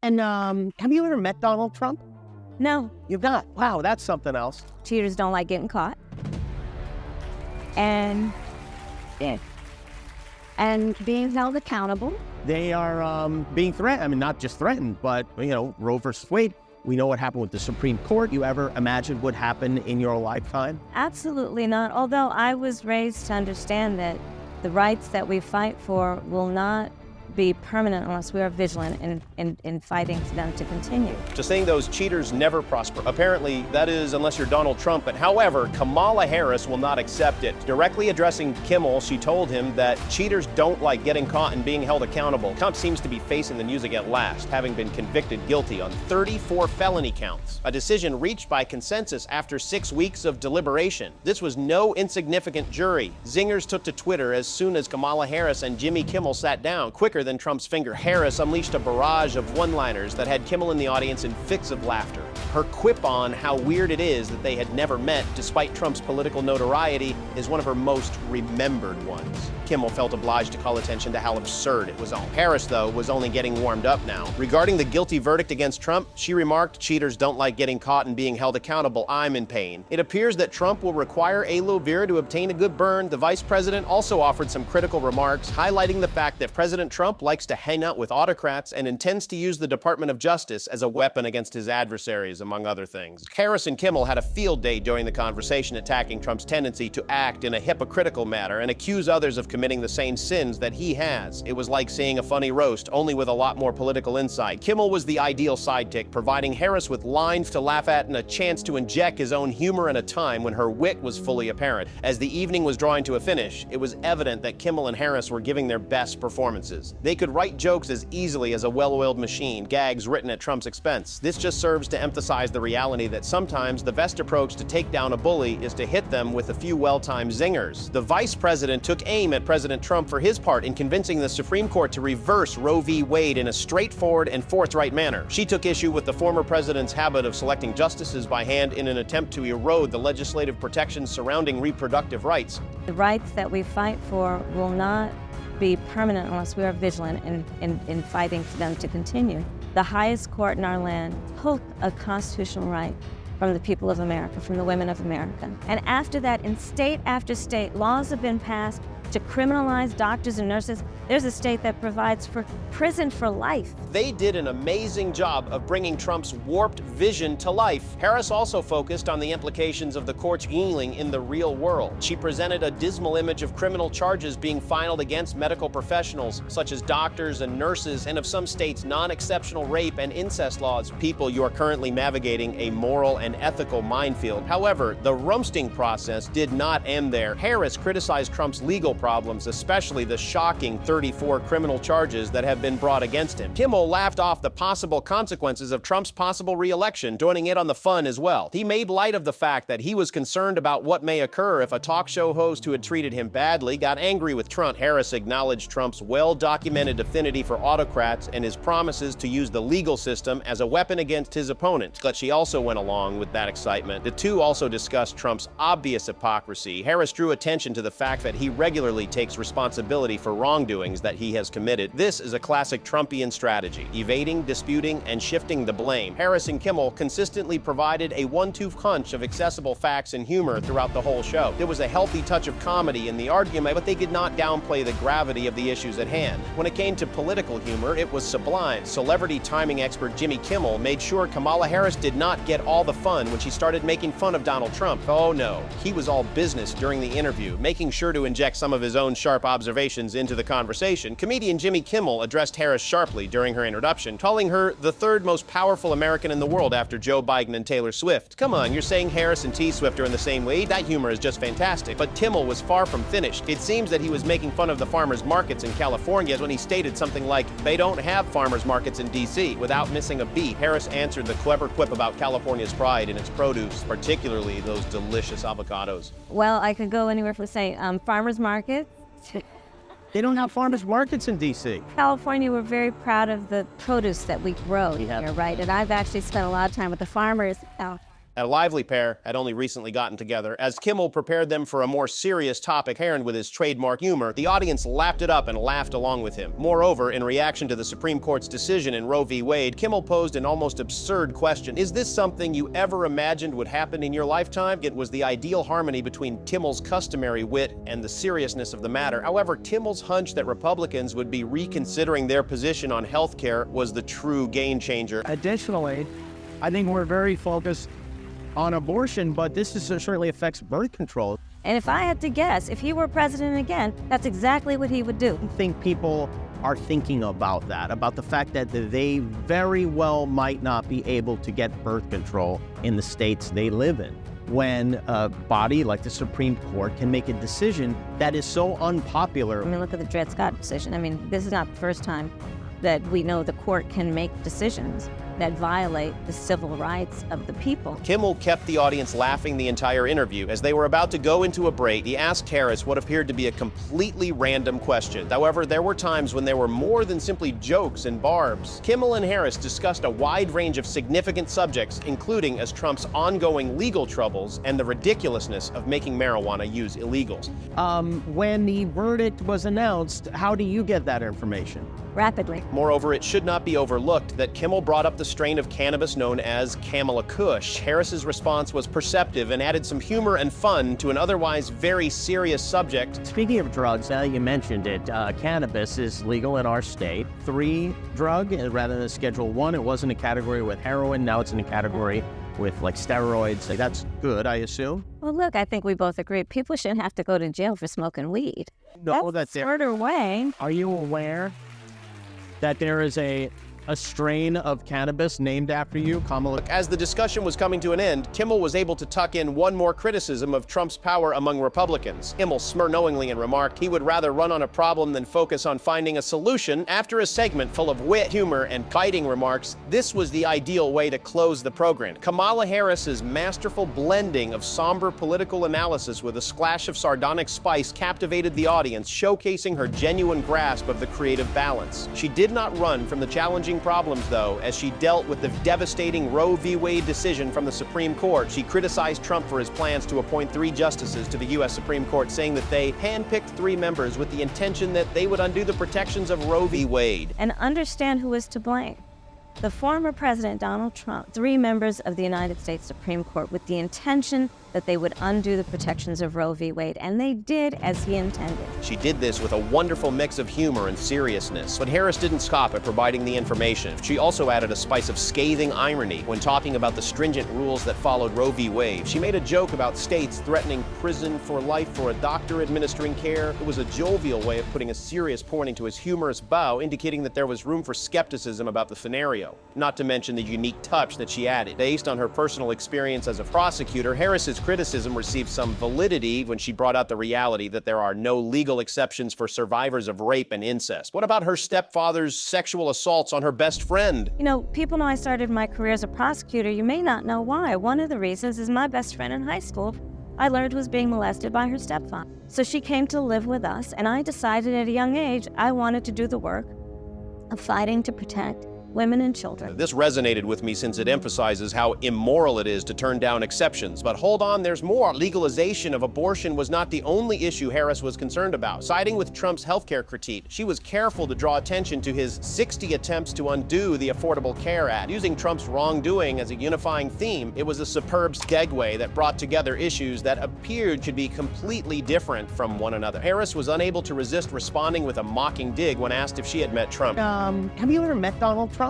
And have you ever met Donald Trump? No, You've not? Wow, that's something else. cheaters don't like getting caught. And being held accountable. They are being threatened. I mean, not just threatened, but, Roe versus Wade. We know what happened with the Supreme Court. You ever imagined what happened in your lifetime? Absolutely not. Although I was raised to understand that the rights that we fight for will not be permanent unless we are vigilant in fighting for them to continue. Just saying those cheaters never prosper. Apparently, that is unless you're Donald Trump. But however, Kamala Harris will not accept it. Directly addressing Kimmel, she told him that cheaters don't like getting caught and being held accountable. Trump seems to be facing the music at last, having been convicted guilty on 34 felony counts. A decision reached by consensus after 6 weeks of deliberation. This was no insignificant jury. Zingers took to Twitter as soon as Kamala Harris and Jimmy Kimmel sat down, quicker than Trump's finger. Harris unleashed a barrage of one-liners that had Kimmel in the audience in fits of laughter. Her quip on how weird it is that they had never met, despite Trump's political notoriety, is one of her most remembered ones. Kimmel felt obliged to call attention to how absurd it was all. Harris, though, was only getting warmed up now. Regarding the guilty verdict against Trump, she remarked, "Cheaters don't like getting caught and being held accountable. I'm in pain." It appears that Trump will require aloe vera to obtain a good burn. The vice president also offered some critical remarks, highlighting the fact that President Trump likes to hang out with autocrats and intends to use the Department of Justice as a weapon against his adversaries, among other things. Harris and Kimmel had a field day during the conversation, attacking Trump's tendency to act in a hypocritical manner and accuse others of committing the same sins that he has. It was like seeing a funny roast, only with a lot more political insight. Kimmel was the ideal sidekick, providing Harris with lines to laugh at and a chance to inject his own humor at a time when her wit was fully apparent. As the evening was drawing to a finish, it was evident that Kimmel and Harris were giving their best performances. They could write jokes as easily as a well-oiled machine, gags written at Trump's expense. This just serves to emphasize the reality that sometimes the best approach to take down a bully is to hit them with a few well-timed zingers. The vice president took aim at President Trump for his part in convincing the Supreme Court to reverse Roe v. Wade in a straightforward and forthright manner. She took issue with the former president's habit of selecting justices by hand in an attempt to erode the legislative protections surrounding reproductive rights. The rights that we fight for will not be permanent unless we are vigilant in fighting for them to continue. The highest court in our land took a constitutional right from the people of America, from the women of America. And after that, in state after state, laws have been passed to criminalize doctors and nurses. There's a state that provides for prison for life. They did an amazing job of bringing Trump's warped vision to life. Harris also focused on the implications of the court's ruling in the real world. She presented a dismal image of criminal charges being filed against medical professionals, such as doctors and nurses, and of some states' non-exceptional rape and incest laws. People, you are currently navigating a moral and ethical minefield. However, the roasting process did not end there. Harris criticized Trump's legal problems, especially the shocking 34 criminal charges that have been brought against him. Kimmel laughed off the possible consequences of Trump's possible re-election, joining in on the fun as well. He made light of the fact that he was concerned about what may occur if a talk show host who had treated him badly got angry with Trump. Harris acknowledged Trump's well-documented affinity for autocrats and his promises to use the legal system as a weapon against his opponents, but she also went along with that excitement. The two also discussed Trump's obvious hypocrisy. Harris drew attention to the fact that he regularly takes responsibility for wrongdoings that he has committed. This is a classic Trumpian strategy, evading, disputing, and shifting the blame. Harris and Kimmel consistently provided a one-two punch of accessible facts and humor throughout the whole show. There was a healthy touch of comedy in the argument, but they did not downplay the gravity of the issues at hand. When it came to political humor, it was sublime. Celebrity timing expert Jimmy Kimmel made sure Kamala Harris did not get all the fun when she started making fun of Donald Trump. Oh no, he was all business during the interview, making sure to inject some of his own sharp observations into the conversation. Comedian Jimmy Kimmel addressed Harris sharply during her introduction, calling her the third most powerful American in the world after Joe Biden and Taylor Swift. Come on, you're saying Harris and T-Swift are in the same league? That humor is just fantastic. But Kimmel was far from finished. It seems that he was making fun of the farmers markets in California when he stated something like, "They don't have farmers markets in DC," without missing a beat. Harris answered the clever quip about California's pride in its produce, particularly those delicious avocados. Well, I could go anywhere from saying farmers markets. They don't have farmers markets in D.C. California, we're very proud of the produce that we grow here, right? And I've actually spent a lot of time with the farmers. A lively pair had only recently gotten together. As Kimmel prepared them for a more serious topic, Heron with his trademark humor, the audience lapped it up and laughed along with him. Moreover, in reaction to the Supreme Court's decision in Roe v. Wade, Kimmel posed an almost absurd question. Is this something you ever imagined would happen in your lifetime? It was the ideal harmony between Kimmel's customary wit and the seriousness of the matter. However, Kimmel's hunch that Republicans would be reconsidering their position on health care was the true game changer. Additionally, I think we're very focused on abortion, but this certainly affects birth control. And if I had to guess, if he were president again, that's exactly what he would do. I think people are thinking about that, about the fact that they very well might not be able to get birth control in the states they live in, when a body like the Supreme Court can make a decision that is so unpopular. I mean, look at the Dred Scott decision. I mean, this is not the first time that we know the court can make decisions that violate the civil rights of the people. Kimmel kept the audience laughing the entire interview. As they were about to go into a break, he asked Harris what appeared to be a completely random question. However, there were times when there were more than simply jokes and barbs. Kimmel and Harris discussed a wide range of significant subjects, including as Trump's ongoing legal troubles and the ridiculousness of making marijuana use illegals. When the verdict was announced, how do you get that information? Rapidly. Moreover, it should not be overlooked that Kimmel brought up the strain of cannabis known as Camel Kush. Harris's response was perceptive and added some humor and fun to an otherwise very serious subject. Speaking of drugs, now that you mentioned it, cannabis is legal in our state. 3 drug rather than a Schedule 1. It was in a category with heroin, now it's in a category with like steroids. Like, that's good, I assume. Well, look, I think we both agree people shouldn't have to go to jail for smoking weed. No, that's a smarter way. Are you aware that there is a strain of cannabis named after you, Kamala? As the discussion was coming to an end, Kimmel was able to tuck in one more criticism of Trump's power among Republicans. Kimmel smirked knowingly and remarked he would rather run on a problem than focus on finding a solution. After a segment full of wit, humor, and biting remarks, this was the ideal way to close the program. Kamala Harris's masterful blending of somber political analysis with a splash of sardonic spice captivated the audience, showcasing her genuine grasp of the creative balance. She did not run from the challenging problems, though, as she dealt with the devastating Roe v. Wade decision from the Supreme Court. She criticized Trump for his plans to appoint 3 justices to the U.S. Supreme Court, saying that they handpicked 3 members with the intention that they would undo the protections of Roe v. Wade. And understand who is to blame. The former President Donald Trump, 3 members of the United States Supreme Court with the intention that they would undo the protections of Roe v. Wade, and they did as he intended. She did this with a wonderful mix of humor and seriousness. But Harris didn't stop at providing the information. She also added a spice of scathing irony when talking about the stringent rules that followed Roe v. Wade. She made a joke about states threatening prison for life for a doctor administering care. It was a jovial way of putting a serious point into his humorous bow, indicating that there was room for skepticism about the scenario. Not to mention the unique touch that she added. Based on her personal experience as a prosecutor, Harris's criticism received some validity when she brought out the reality that there are no legal exceptions for survivors of rape and incest. What about her stepfather's sexual assaults on her best friend? You know, people know I started my career as a prosecutor. You may not know why. One of the reasons is my best friend in high school, I learned, was being molested by her stepfather. So she came to live with us, and I decided at a young age I wanted to do the work of fighting to protect women and children. This resonated with me since it emphasizes how immoral it is to turn down exceptions. But hold on, there's more. Legalization of abortion was not the only issue Harris was concerned about. Siding with Trump's healthcare critique, she was careful to draw attention to his 60 attempts to undo the Affordable Care Act. Using Trump's wrongdoing as a unifying theme, it was a superb segue that brought together issues that appeared to be completely different from one another. Harris was unable to resist responding with a mocking dig when asked if she had met Trump. Have you ever met Donald Trump?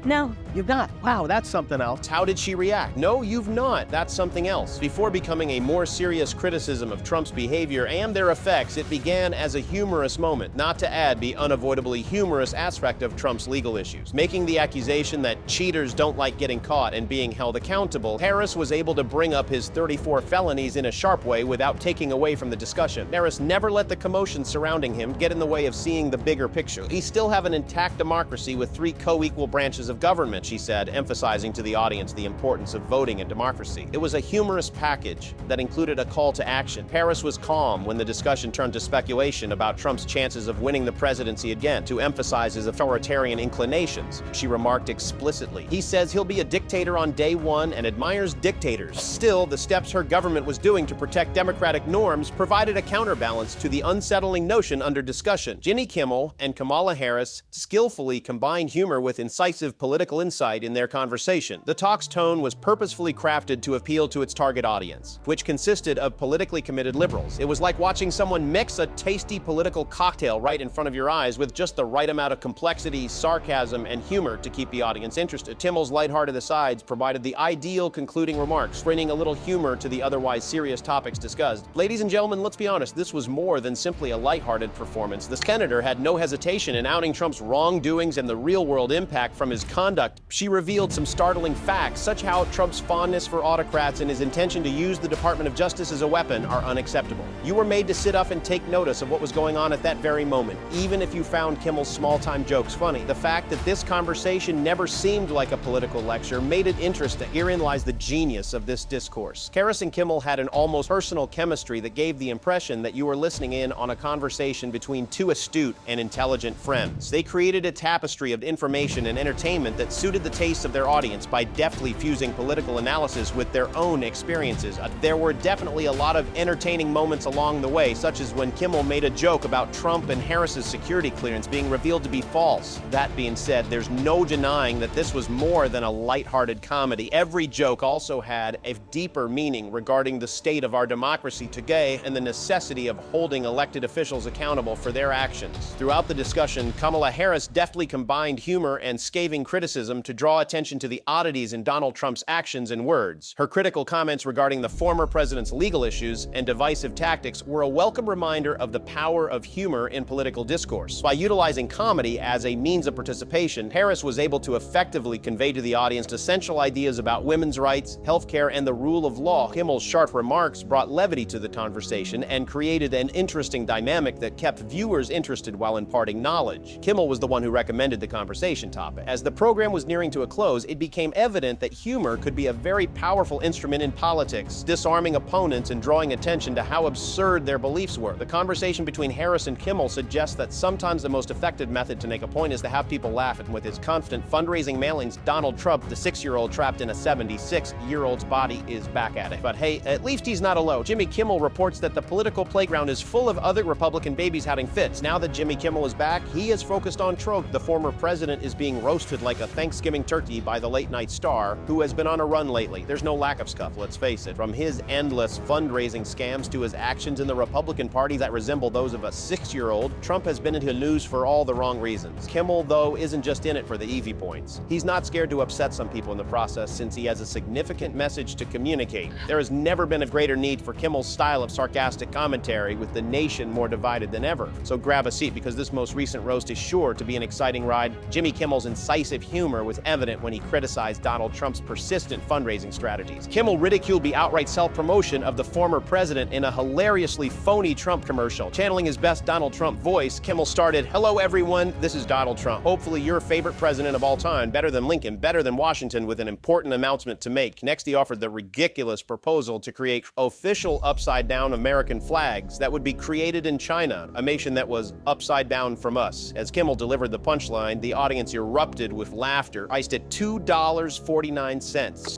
No. You've not? Wow, that's something else. How did she react? No, you've not. That's something else. Before becoming a more serious criticism of Trump's behavior and their effects, it began as a humorous moment, not to add the unavoidably humorous aspect of Trump's legal issues. Making the accusation that cheaters don't like getting caught and being held accountable, Harris was able to bring up his 34 felonies in a sharp way without taking away from the discussion. Harris never let the commotion surrounding him get in the way of seeing the bigger picture. We still have an intact democracy with 3 co-equal branches of of government, she said, emphasizing to the audience the importance of voting and democracy. It was a humorous package that included a call to action. Harris was calm when the discussion turned to speculation about Trump's chances of winning the presidency again. To emphasize his authoritarian inclinations, she remarked explicitly, "He says he'll be a dictator on day one and admires dictators." Still, the steps her government was doing to protect democratic norms provided a counterbalance to the unsettling notion under discussion. Jimmy Kimmel and Kamala Harris skillfully combined humor with incisive political insight in their conversation. The talk's tone was purposefully crafted to appeal to its target audience, which consisted of politically committed liberals. It was like watching someone mix a tasty political cocktail right in front of your eyes with just the right amount of complexity, sarcasm, and humor to keep the audience interested. Kimmel's lighthearted asides provided the ideal concluding remarks, bringing a little humor to the otherwise serious topics discussed. Ladies and gentlemen, let's be honest, this was more than simply a lighthearted performance. The senator had no hesitation in outing Trump's wrongdoings and the real-world impact from his conduct. She revealed some startling facts, such how Trump's fondness for autocrats and his intention to use the Department of Justice as a weapon are unacceptable. You were made to sit up and take notice of what was going on at that very moment, even if you found Kimmel's small-time jokes funny. The fact that this conversation never seemed like a political lecture made it interesting. Herein lies the genius of this discourse. Harris and Kimmel had an almost personal chemistry that gave the impression that you were listening in on a conversation between two astute and intelligent friends. They created a tapestry of information and entertainment that suited the tastes of their audience by deftly fusing political analysis with their own experiences. There were definitely a lot of entertaining moments along the way, such as when Kimmel made a joke about Trump and Harris's security clearance being revealed to be false. That being said, there's no denying that this was more than a lighthearted comedy. Every joke also had a deeper meaning regarding the state of our democracy today and the necessity of holding elected officials accountable for their actions. Throughout the discussion, Kamala Harris deftly combined humor and scathing criticism to draw attention to the oddities in Donald Trump's actions and words. Her critical comments regarding the former president's legal issues and divisive tactics were a welcome reminder of the power of humor in political discourse. By utilizing comedy as a means of participation, Harris was able to effectively convey to the audience essential ideas about women's rights, healthcare, and the rule of law. Kimmel's sharp remarks brought levity to the conversation and created an interesting dynamic that kept viewers interested while imparting knowledge. Kimmel was the one who recommended the conversation topic. As the program was nearing to a close, it became evident that humor could be a very powerful instrument in politics, disarming opponents and drawing attention to how absurd their beliefs were. The conversation between Harris and Kimmel suggests that sometimes the most effective method to make a point is to have people laugh, and with his confident fundraising mailings, Donald Trump, the 6-year-old trapped in a 76-year-old's body, is back at it. But hey, at least he's not alone. Jimmy Kimmel reports that the political playground is full of other Republican babies having fits. Now that Jimmy Kimmel is back, he is focused on Trump. The former president is being roasted like a Thanksgiving turkey by the late-night star, who has been on a run lately. There's no lack of scuff, let's face it. From his endless fundraising scams to his actions in the Republican Party that resemble those of a 6-year-old, Trump has been into the news for all the wrong reasons. Kimmel, though, isn't just in it for the Evie points. He's not scared to upset some people in the process, since he has a significant message to communicate. There has never been a greater need for Kimmel's style of sarcastic commentary, with the nation more divided than ever. So grab a seat, because this most recent roast is sure to be an exciting ride. Jimmy Kimmel's incisive humor was evident when he criticized Donald Trump's persistent fundraising strategies. Kimmel ridiculed the outright self-promotion of the former president in a hilariously phony Trump commercial. Channeling his best Donald Trump voice, Kimmel started, "Hello everyone, this is Donald Trump. Hopefully your favorite president of all time, better than Lincoln, better than Washington, with an important announcement to make." Next, he offered the ridiculous proposal to create official upside-down American flags that would be created in China, a nation that was upside down from us. As Kimmel delivered the punchline, the audience erupted with laughter, priced at $2.49.